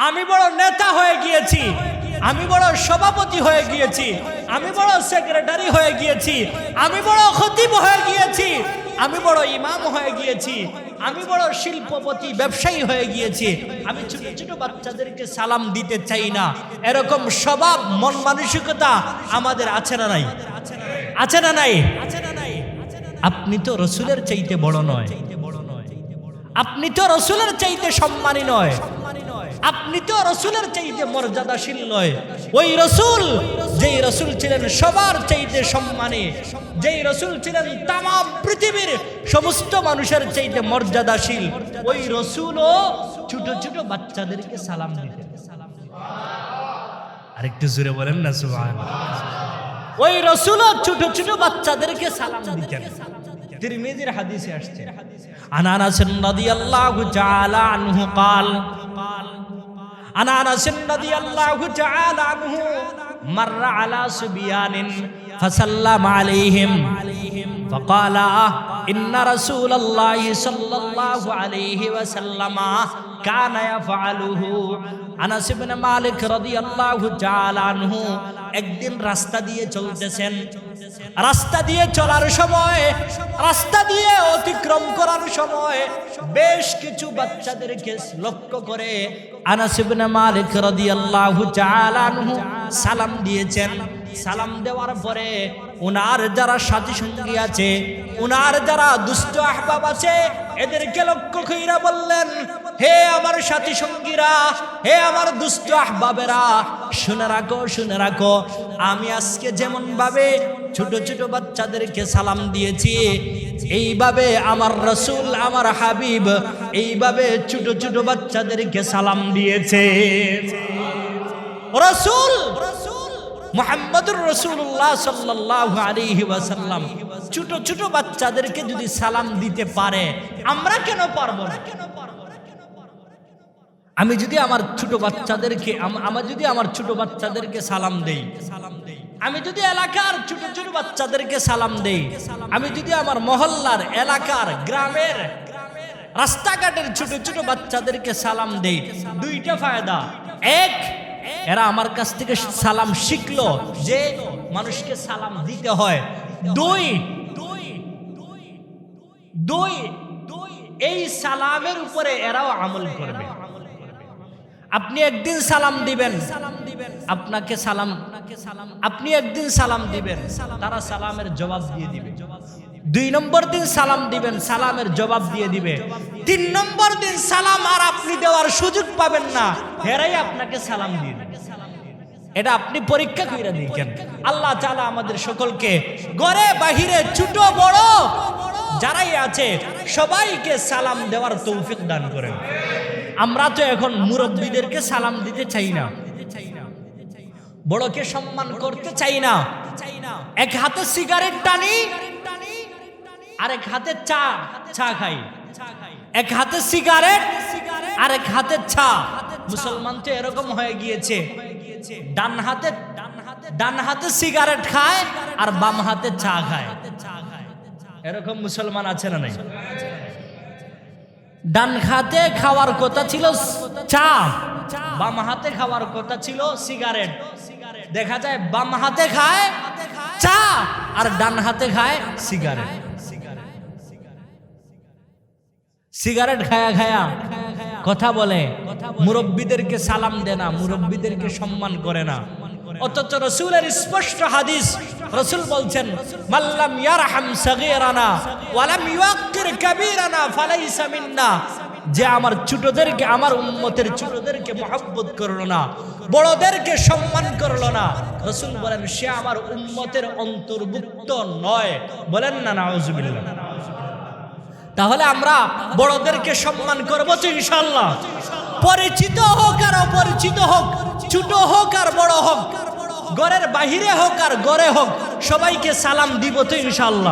আমি বড় নেতা হয়ে গিয়েছি, আমি বড় সভাপতি হয়ে গিয়েছি, আমি বড় সেক্রেটারি হয়ে গিয়েছি, আমি বড় খতিব হয়ে গিয়েছি, আমি বড় ইমাম হয়ে গিয়েছি, আমি বড় শিল্পপতি ব্যবসায়ী হয়ে গিয়েছি, আমি ছোট ছোট বাচ্চাদেরকে সালাম দিতে চাই না। এরকম স্বভাব মন মানসিকতা আমাদের আছে না নাই? আছে না নাই? আপনি তো রসুলের চাইতে বড় নয়, আপনি তো রসুলের চাইতে সম্মানী নয়, আপনি তো রসুলের চাইতে মর্যাদাশীল নয়। ওই রসুল, যেই রসুল ছিলেন সবার চাইতে সম্মানী, যেই রসুল ছিলেন তামাম পৃথিবীর সমস্ত মানুষের চাইতে মর্যাদাশীল, ওই রসুলও ছোট ছোট বাচ্চাদেরকে সালাম দিতেন। আরেকটু জোরে বলেন না সুবহানাল্লাহ। ওই রসুলও ছোট ছোট বাচ্চাদেরকে সালাম দিতেন। তিরমিজির হাদিসে আসছে, আনাস রাদিয়াল্লাহু তাআলা আনহু قال আনাস রাদিয়াল্লাহু তাআলা আনহু مر على صبيان فسلم عليهم فقال إن رسول الله صلى الله عليه وسلم كان يفعله। আনাস ইবনে মালিক রাদিয়াল্লাহু তাআলা আনহু একদিন রাস্তা দিয়ে চলতেছেন, রাস্তা দিয়ে চলার সময়, রাস্তা দিয়ে অতিক্রম করার সময় বেশ কিছু বাচ্চাদেরকে লক্ষ্য করে আনাস ইবনে মালিক রাদিয়াল্লাহু তাআলা আনহু সালাম দিয়েছেন। সালাম দেওয়ার পরে উনার যারা সাথী সঙ্গী আছে, উনার যারা দুষ্ট আহবাব আছে, এদেরকে লক্ষ্য কইরা বললেন, হে আমার সাথী সঙ্গীরা, হে আমার দুষ্ট আহবাবেরা, শুনে রাখো, শুনে রাখো, আমি আজকে যেমন ভাবে ছোট ছোট বাচ্চাদেরকে সালাম দিয়েছি, এইভাবে আমার রসুল, আমার হাবিব এইভাবে ছোট ছোট বাচ্চাদেরকে সালাম দিয়েছে। রসুল মুহাম্মদুর রাসূলুল্লাহ সাল্লাল্লাহু আলাইহি ওয়াসাল্লাম ছোট ছোট বাচ্চাদেরকে যদি সালাম দিতে পারে, আমরা কেন পারবো না? আমি যদি আমার ছোট বাচ্চাদেরকে আমার ছোট বাচ্চাদেরকে সালাম দেই, আমি যদি এলাকার ছোট ছোট বাচ্চাদেরকে সালাম দেই, আমি যদি আমার মহল্লার, এলাকার, গ্রামের, রাস্তাঘাটের ছোট ছোট বাচ্চাদেরকে সালাম দেই, দুইটা ফায়দা। এক, এরা আমার কাছ থেকে সালাম শিখলো যে মানুষকে সালাম দিতে হয়। দুই, এই সালামের উপরে এরাও আমল করবে। আপনি একদিন সালাম দিবেন, আপনাকে সালাম, আপনি একদিন সালাম দিবেন, তারা সালামের জবাব দিয়ে দিবে। 2 নম্বর দিন সালাম দিবেন, সালামের জবাব দিয়ে দিবে। 3 নম্বর দিন সালাম আর আপনি দেওয়ার সুযোগ পাবেন না, হেরাই আপনাকে সালাম দিয়ে দিবে। এটা আপনি পরীক্ষা কইরা দেখেন। আল্লাহ তাআলা আমাদের সকলকে ঘরে বাহিরে ছোট বড় যারাই আছে সবাইকে সালাম দেওয়ার তৌফিক দান করেন। আমরা তো এখন মুরব্বীদেরকে সালাম দিতে চাই না, বড়কে সম্মান করতে চাই না। এক হাতে সিগারেট টানি, আরেক হাতে চা খাই। এক হাতে সিগারেট, আরেক হাতে চা। মুসলমান তো এরকম হয়ে গিয়েছে, ডান হাতে সিগারেট খায় আর বাম হাতে চা খায়। এরকম মুসলমান আছে না নাই? ডান হাতে খাওয়ার কথা ছিল চা, বাম হাতে খাওয়ার কথা ছিল সিগারেট। দেখা যায় বাম হাতে খায় চা আর ডান হাতে খায় সিগারেট। সিগারেট খায়া খায়া কথা বলে, মুরব্বীদেরকে সালাম দেয় না, মুরব্বীদেরকে সম্মান করে না। অথচ রসুলের স্পষ্ট হাদিস, রসুল বলছেন, মাল্লাম ইয়ারহাম সাগীরানা ওয়ালাম ইউক্কির কাবীরানা ফালাইসা মিন্না। যে আমার ছোটদেরকে, আমার উম্মতের ছোটদেরকে মহব্বত করলো না, বড়দেরকে সম্মান করলো না, রসুল বলেন সে আমার উম্মতের অন্তর্ভুক্ত নয়। বলেন না নাউজুবিল্লাহ। তাহলে আমরা বড়দেরকে সম্মান করবো তো ইনশাআল্লাহ। পরিচিত হোক আর অপরিচিত হোক, ছোট হোক আর বড় হোক, ঘরের বাহিরে হোক আর ঘরে হোক, সবাইকে সালাম দিব তো ইনশাআল্লাহ।